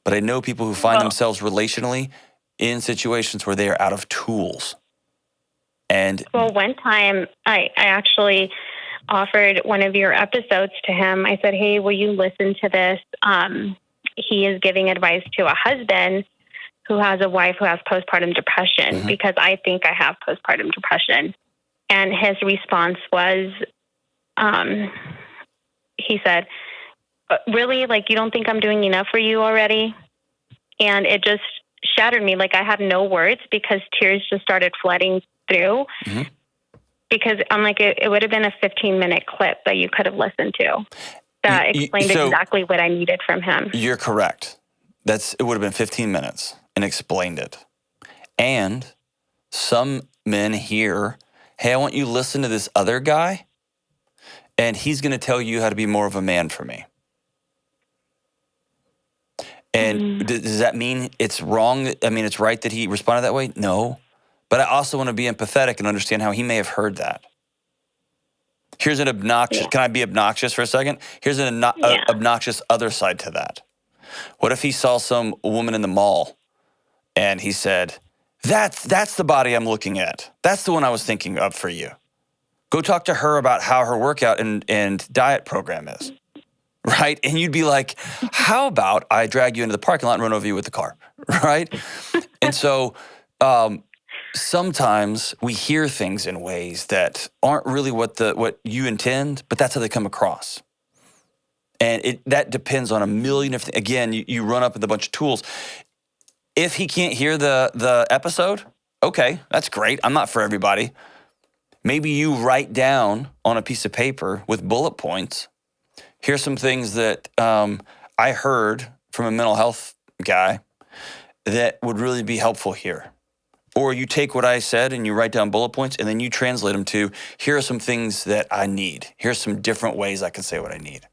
But I know people who find themselves relationally in situations where they are out of tools. And one time I actually offered one of your episodes to him. I said, hey, will you listen to this? He is giving advice to a husband who has a wife who has postpartum depression, because I think I have postpartum depression. And his response was, he said, really? Like, you don't think I'm doing enough for you already? And it just shattered me. Like, I had no words because tears just started flooding through. Because I'm like, it would have been a 15-minute clip that you could have listened to that explained exactly what I needed from him. You're correct. It would have been 15 minutes and explained it. And some men hear, hey, I want you to listen to this other guy, and he's going to tell you how to be more of a man for me. And does that mean it's wrong? I mean, it's right that he responded that way? No. But I also want to be empathetic and understand how he may have heard that. Here's an obnoxious, can I be obnoxious for a second? Here's an obnoxious other side to that. What if he saw some woman in the mall and he said, that's the body I'm looking at. That's the one I was thinking of for you. Go talk to her about how her workout and diet program is, right? And you'd be like, how about I drag you into the parking lot and run over you with the car, right? And so sometimes we hear things in ways that aren't really what you intend, but that's how they come across. And that depends on a million different things. Again, you run up with a bunch of tools. If he can't hear the episode, okay, that's great. I'm not for everybody. Maybe you write down on a piece of paper with bullet points, here's some things that I heard from a mental health guy that would really be helpful here. Or you take what I said and you write down bullet points and then you translate them to, here are some things that I need. Here's some different ways I can say what I need.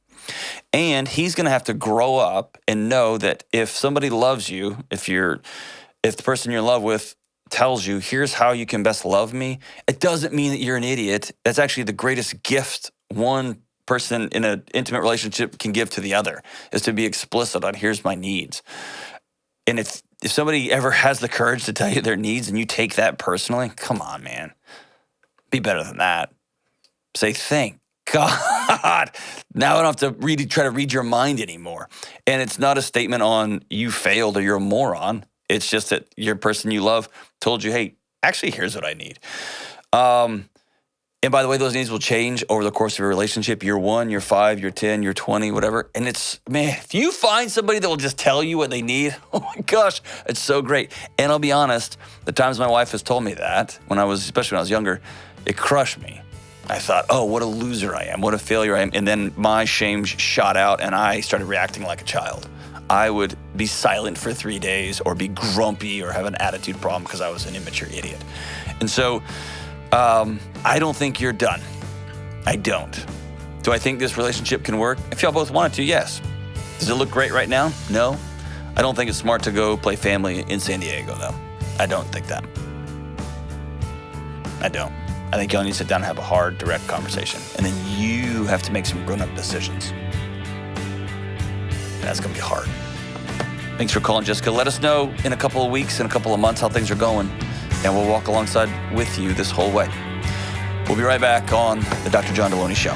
And he's going to have to grow up and know that if somebody loves you, if the person you're in love with tells you, here's how you can best love me, it doesn't mean that you're an idiot. That's actually the greatest gift one person in an intimate relationship can give to the other, is to be explicit on here's my needs. And if somebody ever has the courage to tell you their needs and you take that personally, come on, man. Be better than that. Say, thank God. Now I don't have to try to read your mind anymore. And it's not a statement on you failed or you're a moron. It's just that your person you love told you, hey, actually, here's what I need. And by the way, those needs will change over the course of your relationship. Year 1, year 5, year 10, year 20, whatever. And it's, man, if you find somebody that will just tell you what they need, oh my gosh, it's so great. And I'll be honest, the times my wife has told me that, especially when I was younger, it crushed me. I thought, oh, what a loser I am, what a failure I am. And then my shame shot out and I started reacting like a child. I would be silent for 3 days or be grumpy or have an attitude problem because I was an immature idiot. And so, I don't think you're done. I don't. Do I think this relationship can work? If y'all both want it to, yes. Does it look great right now? No. I don't think it's smart to go play family in San Diego, though. I don't think that. I don't. I think y'all need to sit down and have a hard, direct conversation. And then you have to make some grown-up decisions. That's going to be hard. Thanks for calling, Jessica. Let us know in a couple of weeks, in a couple of months, how things are going. And we'll walk alongside with you this whole way. We'll be right back on the Dr. John Delony Show.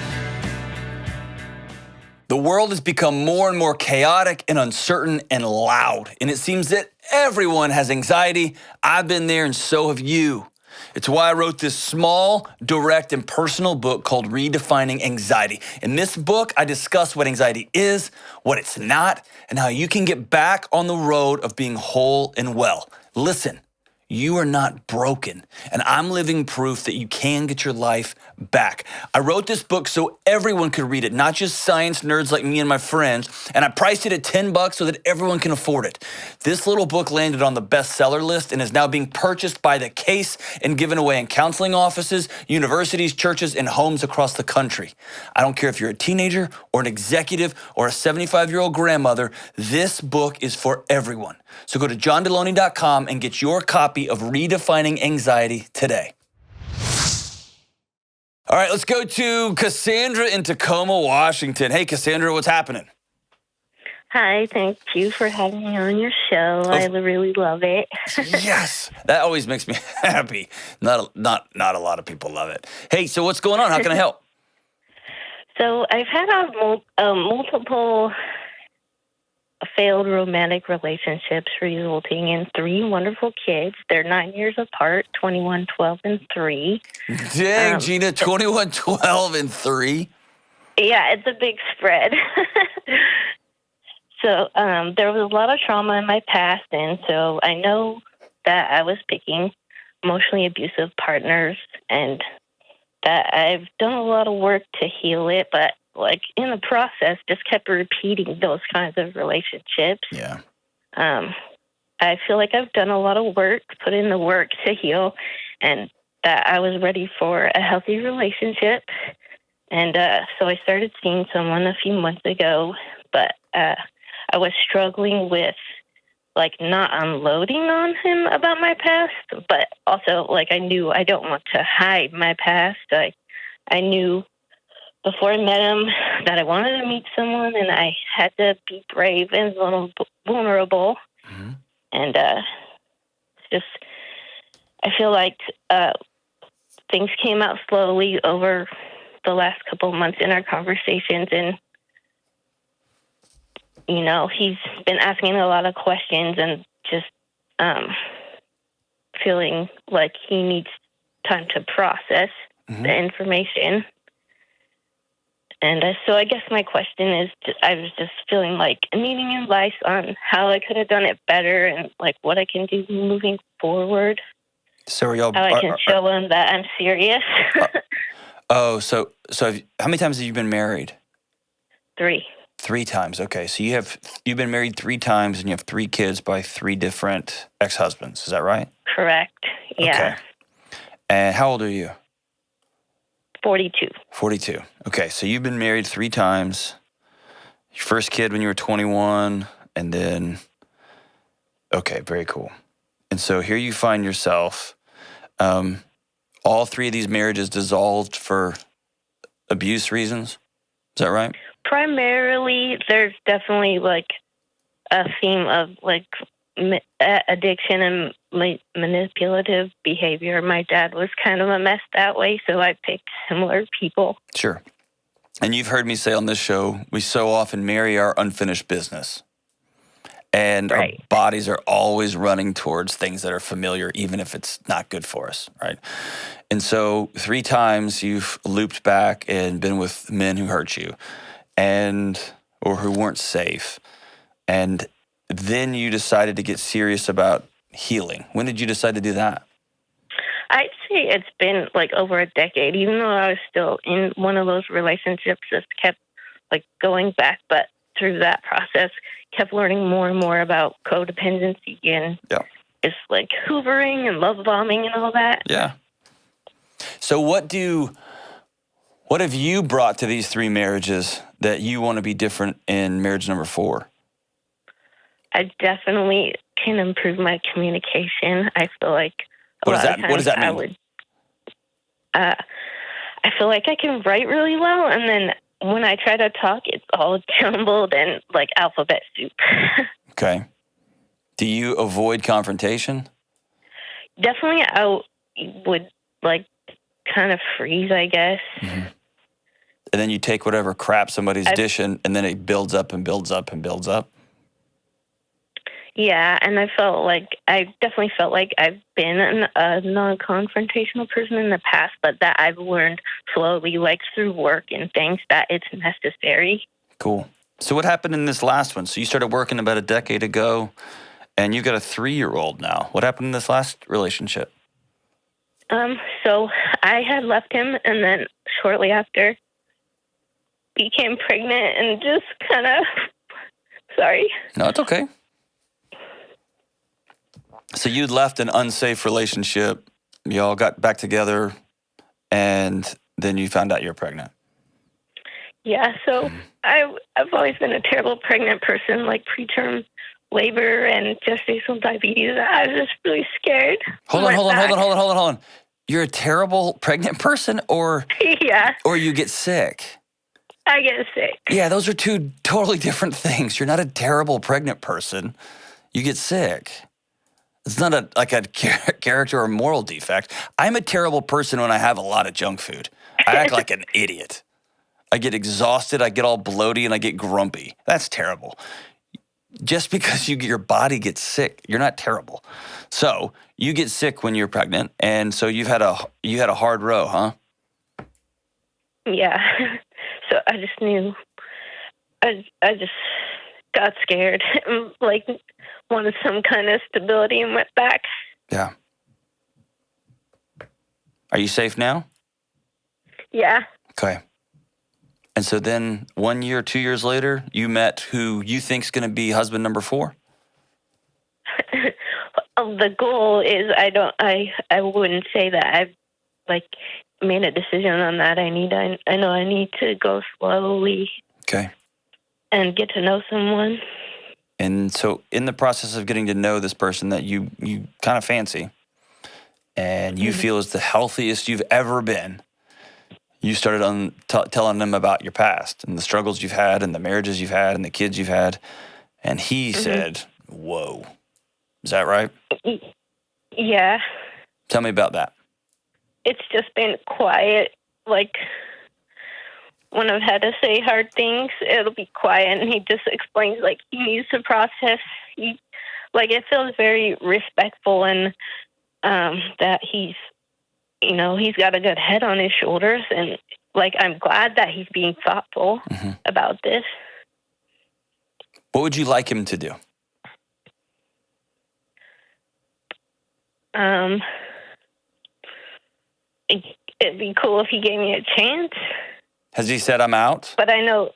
The world has become more and more chaotic and uncertain and loud. And it seems that everyone has anxiety. I've been there and so have you. It's why I wrote this small, direct, and personal book called Redefining Anxiety. In this book, I discuss what anxiety is, what it's not, and how you can get back on the road of being whole and well. Listen. You are not broken, and I'm living proof that you can get your life back. I wrote this book so everyone could read it, not just science nerds like me and my friends, and I priced it at $10 so that everyone can afford it. This little book landed on the bestseller list and is now being purchased by the case and given away in counseling offices, universities, churches, and homes across the country. I don't care if you're a teenager or an executive or a 75-year-old grandmother, this book is for everyone. So go to johndelony.com and get your copy of Redefining Anxiety today. All right, let's go to Cassandra in Tacoma, Washington. Hey, Cassandra, what's happening? Hi, thank you for having me on your show. I really love it. Yes, that always makes me happy. Not a lot of people love it. Hey, so what's going on? How can I help? So I've had multiple failed romantic relationships resulting in 3 wonderful kids. They're 9 years apart, 21, 12, and 3. Dang, Gina, 21, 12, and 3? Yeah, it's a big spread. So there was a lot of trauma in my past, and so I know that I was picking emotionally abusive partners, and that I've done a lot of work to heal it, but like in the process, just kept repeating those kinds of relationships. Yeah. I feel like I've done a lot of work, put in the work to heal, and that I was ready for a healthy relationship. And so I started seeing someone a few months ago, but I was struggling with like not unloading on him about my past, but also like I knew I don't want to hide my past. I knew before I met him that I wanted to meet someone, and I had to be brave and vulnerable. Mm-hmm. And just, I feel like things came out slowly over the last couple of months in our conversations, and you know, he's been asking a lot of questions and just feeling like he needs time to process the information. And so I guess my question is, I was just feeling like needing advice on how I could have done it better and like what I can do moving forward. So are y'all? How I can show him that I'm serious. So how many times have you been married? 3. 3 times. Okay, so you've been married 3 times and you have 3 kids by 3 different ex-husbands. Is that right? Correct. Yeah. Okay. And how old are you? 42. 42. Okay, so you've been married 3 times. Your first kid when you were 21, and then, okay, very cool. And so here you find yourself, all 3 of these marriages dissolved for abuse reasons. Is that right? Primarily, there's definitely like a theme of like addiction and manipulative behavior. My dad was kind of a mess that way, so I picked similar people. Sure. And you've heard me say on this show, we so often marry our unfinished business. And our Right. bodies are always running towards things that are familiar, even if it's not good for us, right? And so 3 times you've looped back and been with men who hurt you or who weren't safe. And then you decided to get serious about healing. When did you decide to do that? I'd say it's been like over a decade, even though I was still in one of those relationships that kept like going back. But through that process, kept learning more and more about codependency and just like hoovering and love bombing and all that. Yeah. So what have you brought to these 3 marriages that you want to be different in marriage number 4? I definitely can improve my communication. I feel like What does that mean? I feel like I can write really well, and then when I try to talk, it's all jumbled and like alphabet soup. Okay. Do you avoid confrontation? Definitely, I would like kind of freeze, I guess. Mm-hmm. And then you take whatever crap somebody's dishing, and then it builds up and builds up and builds up. Yeah, and I definitely felt like I've been a non-confrontational person in the past, but that I've learned slowly, like through work and things, that it's necessary. Cool. So what happened in this last one? So you started working about a decade ago, and you got a 3-year-old now. What happened in this last relationship? So I had left him, and then shortly after, became pregnant, and just kind of, sorry. No, it's okay. So you'd left an unsafe relationship, you all got back together, and then you found out you're pregnant. Yeah, so I've always been a terrible pregnant person, like preterm labor and gestational diabetes. I was just really scared. Hold on. You're a terrible pregnant person, or yeah, or you get sick? I get sick. Yeah, those are 2 totally different things. You're not a terrible pregnant person. You get sick. It's not a character or moral defect. I'm a terrible person when I have a lot of junk food. I act like an idiot. I get exhausted, I get all bloaty, and I get grumpy. That's terrible. Just because your body gets sick, you're not terrible. So you get sick when you're pregnant, and so you had a hard row, huh? Yeah. So I just knew. I just got scared, like wanted some kind of stability, and went back. Yeah. Are you safe now? Yeah. Okay. And so then 1 year, 2 years later, you met who you think's going to be husband number 4? The goal is I wouldn't say that I've like made a decision on that. I know I need to go slowly. Okay. And get to know someone. And so in the process of getting to know this person that you kind of fancy and you feel is the healthiest you've ever been, you started telling them about your past and the struggles you've had and the marriages you've had and the kids you've had. And he said, whoa. Is that right? Yeah. Tell me about that. It's just been quiet. Like, when I've had to say hard things, it'll be quiet, and he just explains, like, he needs to process. It feels very respectful, and that he's got a good head on his shoulders, and, like, I'm glad that he's being thoughtful about this. What would you like him to do? It'd be cool if he gave me a chance. Has he said I'm out? But I know,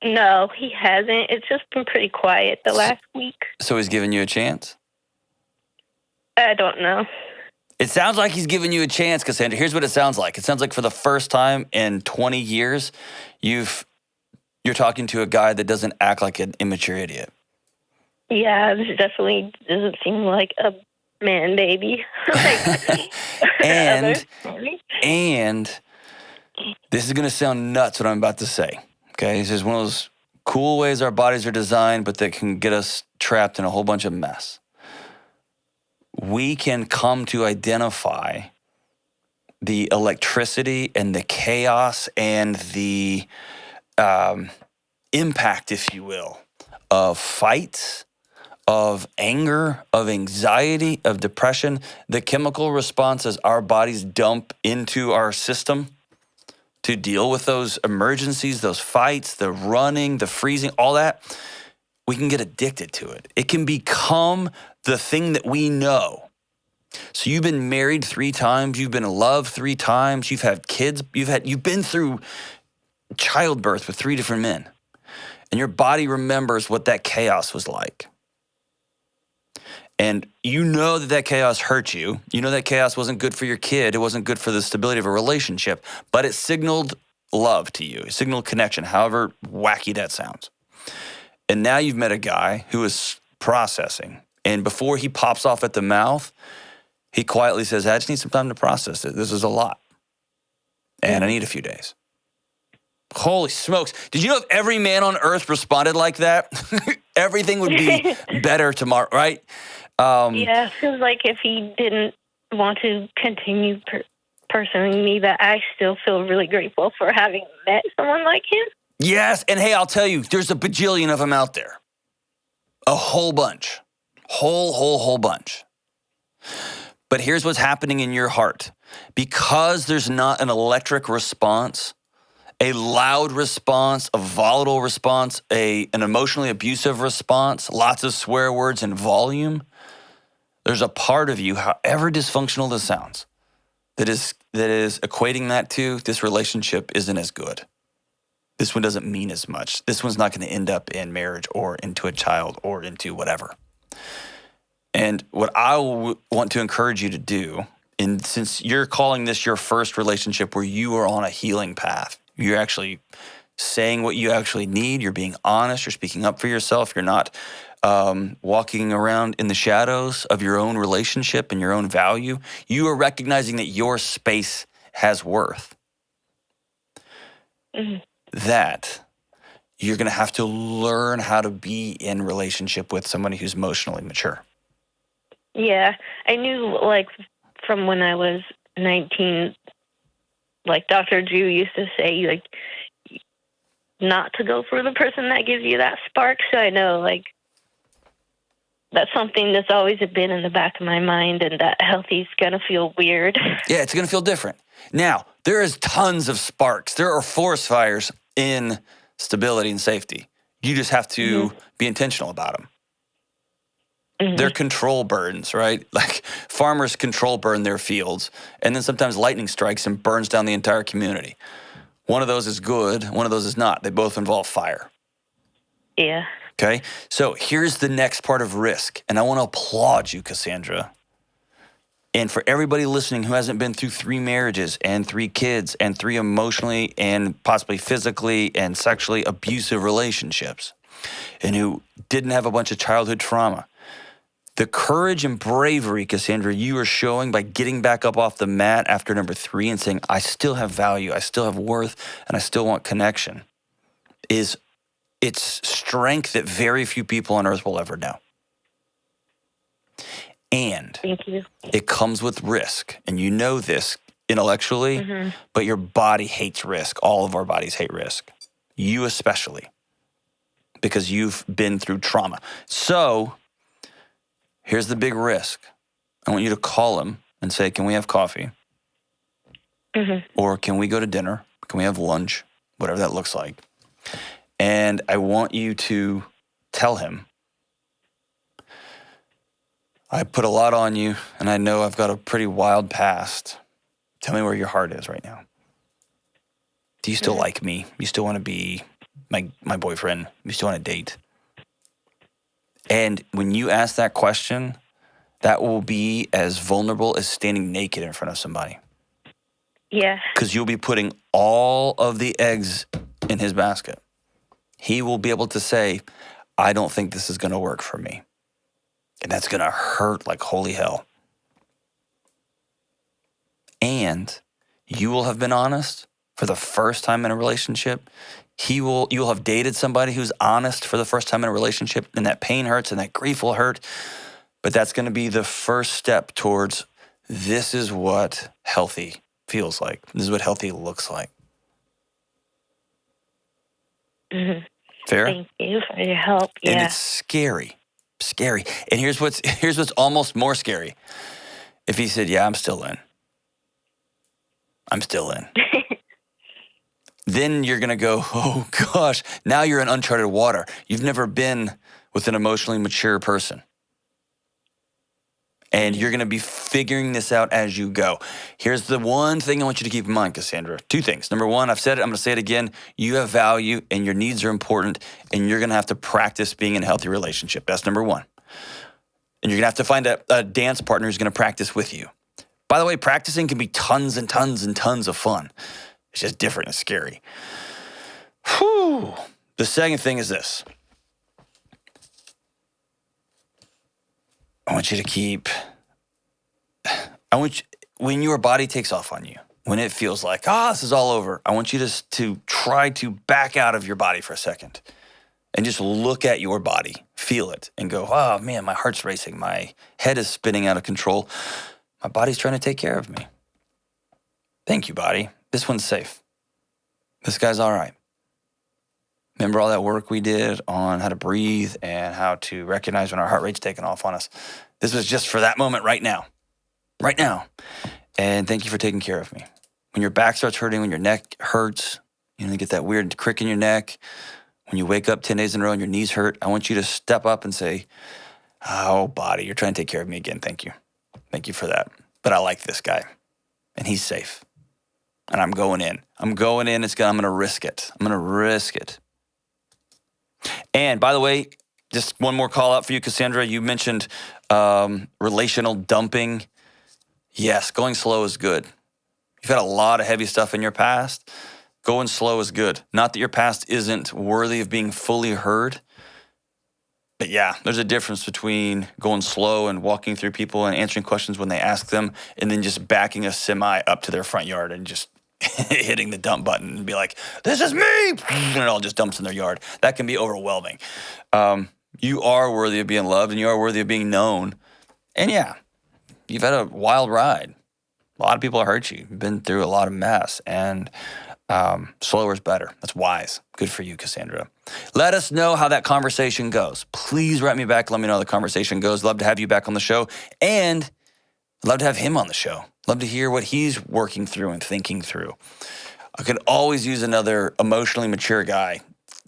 no, he hasn't. It's just been pretty quiet the last week. So he's giving you a chance? I don't know. It sounds like he's giving you a chance, Cassandra. Here's what it sounds like. It sounds like for the first time in 20 years, you're talking to a guy that doesn't act like an immature idiot. Yeah, this definitely doesn't seem like a man baby. And this is going to sound nuts what I'm about to say. Okay, this is one of those cool ways our bodies are designed, but that can get us trapped in a whole bunch of mess. We can come to identify the electricity and the chaos and the impact, if you will, of fights, of anger, of anxiety, of depression, the chemical responses our bodies dump into our system to deal with those emergencies, those fights, the running, the freezing, all that, we can get addicted to it. It can become the thing that we know. So you've been married 3 times, you've been in love 3 times, you've had kids, you've been through childbirth with 3 different men. And your body remembers what that chaos was like. And you know that chaos hurt you. You know that chaos wasn't good for your kid. It wasn't good for the stability of a relationship, but it signaled love to you. It signaled connection, however wacky that sounds. And now you've met a guy who is processing. And before he pops off at the mouth, he quietly says, I just need some time to process it. This is a lot. And I need a few days. Holy smokes. Did you know if every man on earth responded like that, everything would be better tomorrow, right? Yeah, it feels like if he didn't want to continue pursuing me, that I still feel really grateful for having met someone like him. Yes, and hey, I'll tell you, there's a bajillion of them out there. A whole bunch. Whole bunch. But here's what's happening in your heart. Because there's not an electric response, a loud response, a volatile response, an emotionally abusive response, lots of swear words and volume, there's a part of you, however dysfunctional this sounds, that is equating that to this relationship isn't as good. This one doesn't mean as much. This one's not going to end up in marriage or into a child or into whatever. And what I want to encourage you to do, and since you're calling this your first relationship where you are on a healing path, you're actually saying what you actually need, you're being honest, you're speaking up for yourself, you're not walking around in the shadows of your own relationship and your own value, you are recognizing that your space has worth. Mm-hmm. That you're going to have to learn how to be in relationship with somebody who's emotionally mature. Yeah, I knew, like, from when I was 19, like Dr. Drew used to say, like, not to go for the person that gives you that spark. So I know, like, that's something that's always been in the back of my mind, and that healthy's going to feel weird. Yeah, it's going to feel different. Now, there is tons of sparks. There are forest fires in stability and safety. You just have to be intentional about them. Mm-hmm. They're control burns, right? Like farmers control burn their fields, and then sometimes lightning strikes and burns down the entire community. One of those is good, one of those is not. They both involve fire. Yeah. Okay, so here's the next part of risk, and I want to applaud you, Cassandra. And for everybody listening who hasn't been through 3 marriages and 3 kids and 3 emotionally and possibly physically and sexually abusive relationships, and who didn't have a bunch of childhood trauma, the courage and bravery, Cassandra, you are showing by getting back up off the mat after number 3 and saying, I still have value, I still have worth, and I still want connection, it's strength that very few people on earth will ever know. And thank you. It comes with risk. And you know this intellectually, but your body hates risk. All of our bodies hate risk. You especially, because you've been through trauma. So here's the big risk. I want you to call him and say, can we have coffee? Or can we go to dinner? Can we have lunch? Whatever that looks like. And I want you to tell him, I put a lot on you, and I know I've got a pretty wild past. Tell me where your heart is right now. Do you still like me? You still want to be my boyfriend? You still want to date? And when you ask that question, that will be as vulnerable as standing naked in front of somebody. Yeah. Because you'll be putting all of the eggs in his basket. He will be able to say, I don't think this is going to work for me. And that's going to hurt like holy hell. And you will have been honest for the first time in a relationship. You'll have dated somebody who's honest for the first time in a relationship, and that pain hurts and that grief will hurt. But that's going to be the first step towards this is what healthy feels like. This is what healthy looks like. Fair? Thank you for your help. Yeah. And it's scary Scary. And here's what's almost more scary. If he said, yeah, I'm still in. I'm still in. Then you're going to go, oh gosh, now you're in uncharted water. You've never been with an emotionally mature person. And you're going to be figuring this out as you go. Here's the one thing I want you to keep in mind, Cassandra. Two things. Number one, I've said it, I'm going to say it again. You have value and your needs are important, and you're going to have to practice being in a healthy relationship. That's number one. And you're going to have to find a dance partner who's going to practice with you. By the way, practicing can be tons and tons and tons of fun. It's just different and scary. Whew. The second thing is this. I want you to keep, when your body takes off on you, when it feels like, this is all over, I want you to try to back out of your body for a second and just look at your body, feel it, and go, oh man, my heart's racing, my head is spinning out of control. My body's trying to take care of me. Thank you, body. This one's safe. This guy's all right. Remember all that work we did on how to breathe and how to recognize when our heart rate's taking off on us? This was just for that moment right now. Right now. And thank you for taking care of me. When your back starts hurting, when your neck hurts, you get that weird crick in your neck. When you wake up 10 days in a row and your knees hurt, I want you to step up and say, oh, body, you're trying to take care of me again. Thank you. Thank you for that. But I like this guy. And he's safe. And I'm going in. I'm going to risk it. I'm going to risk it. And by the way, just one more call out for you, Cassandra. You mentioned relational dumping. Yes, going slow is good. You've had a lot of heavy stuff in your past. Going slow is good. Not that your past isn't worthy of being fully heard. But yeah, there's a difference between going slow and walking through people and answering questions when they ask them, and then just backing a semi up to their front yard and just hitting the dump button and be like, this is me, and it all just dumps in their yard. That can be overwhelming. You are worthy of being loved, and you are worthy of being known. And yeah, you've had a wild ride. A lot of people have hurt you. You've been through a lot of mess, and slower is better. That's wise. Good for you, Cassandra. Let us know how that conversation goes. Please write me back. Let me know how the conversation goes. Love to have you back on the show, and love to have him on the show. Love to hear what he's working through and thinking through. I could always use another emotionally mature guy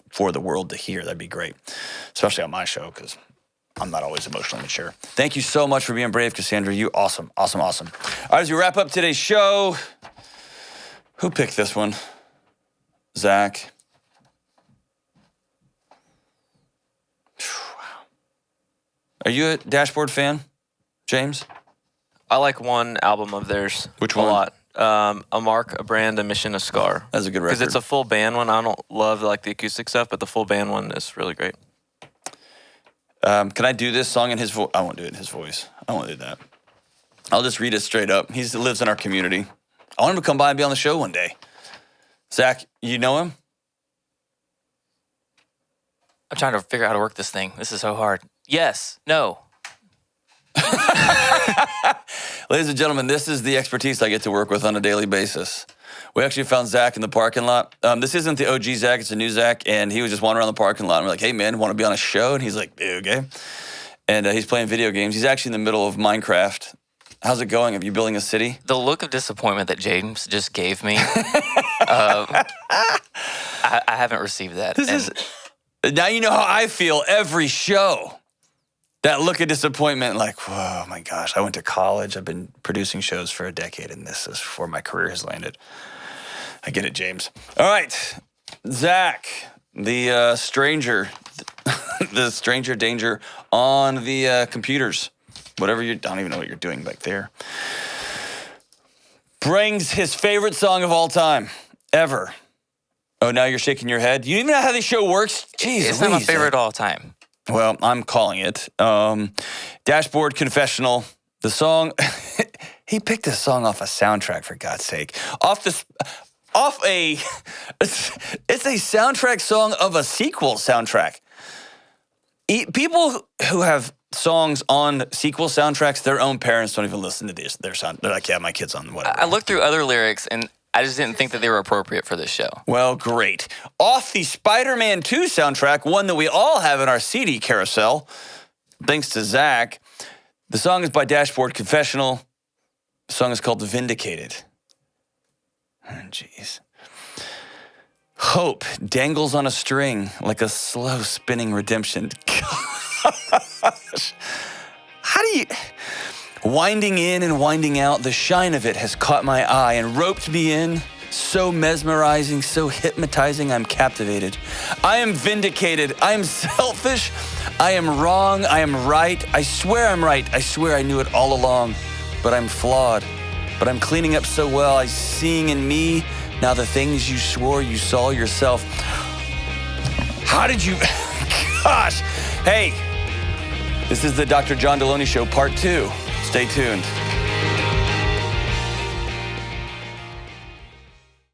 for the world to hear. That'd be great, especially on my show, because I'm not always emotionally mature. Thank you so much for being brave, Cassandra. You awesome, awesome, awesome. All right, as we wrap up today's show, who picked this one? Zach. Wow. Are you a Dashboard fan, James? I like one album of theirs. Which one? A lot. A Mark, a Brand, a Mission, a Scar. That's a good record. Because it's a full band one. I don't love the acoustic stuff, but the full band one is really great. Can I do this song in his voice? I won't do it in his voice. I won't do that. I'll just read it straight up. He lives in our community. I want him to come by and be on the show one day. Zach, you know him? I'm trying to figure out how to work this thing. This is so hard. Yes. No. Ladies and gentlemen, this is the expertise I get to work with on a daily basis. We actually found Zach in the parking lot. This isn't the OG Zach, it's a new Zach, and he was just wandering around the parking lot. And we're like, hey, man, want to be on a show? And he's like, okay. And he's playing video games. He's actually in the middle of Minecraft. How's it going? Are you building a city? The look of disappointment that James just gave me, I haven't received that. Now you know how I feel every show. That look of disappointment, like, whoa, my gosh, I went to college. I've been producing shows for a decade, and this is where my career has landed. I get it, James. All right, Zach, the stranger, the stranger danger on the computers, whatever I don't even know what you're doing back there, brings his favorite song of all time, ever. Oh, now you're shaking your head? You even know how this show works? Jeez, it's not my favorite of all time. Well, I'm calling it. Dashboard Confessional. The song, he picked a song off a soundtrack, for God's sake. It's a soundtrack song of a sequel soundtrack. People who have songs on sequel soundtracks, their own parents don't even listen to their sound. They're like, yeah, my kid's on whatever. I looked through other lyrics, and I just didn't think that they were appropriate for this show. Well, great. Off the Spider-Man 2 soundtrack, one that we all have in our CD carousel, thanks to Zach. The song is by Dashboard Confessional. The song is called Vindicated. Oh, jeez. Hope dangles on a string like a slow spinning redemption. Gosh. How do you... Winding in and winding out, the shine of it has caught my eye and roped me in. So mesmerizing, so hypnotizing, I'm captivated. I am vindicated. I am selfish. I am wrong. I am right. I swear I'm right. I swear I knew it all along. But I'm flawed. But I'm cleaning up so well. I'm seeing in me now the things you swore you saw yourself. How did you... Gosh. Hey, this is the Dr. John Delony Show, Part 2. Stay tuned.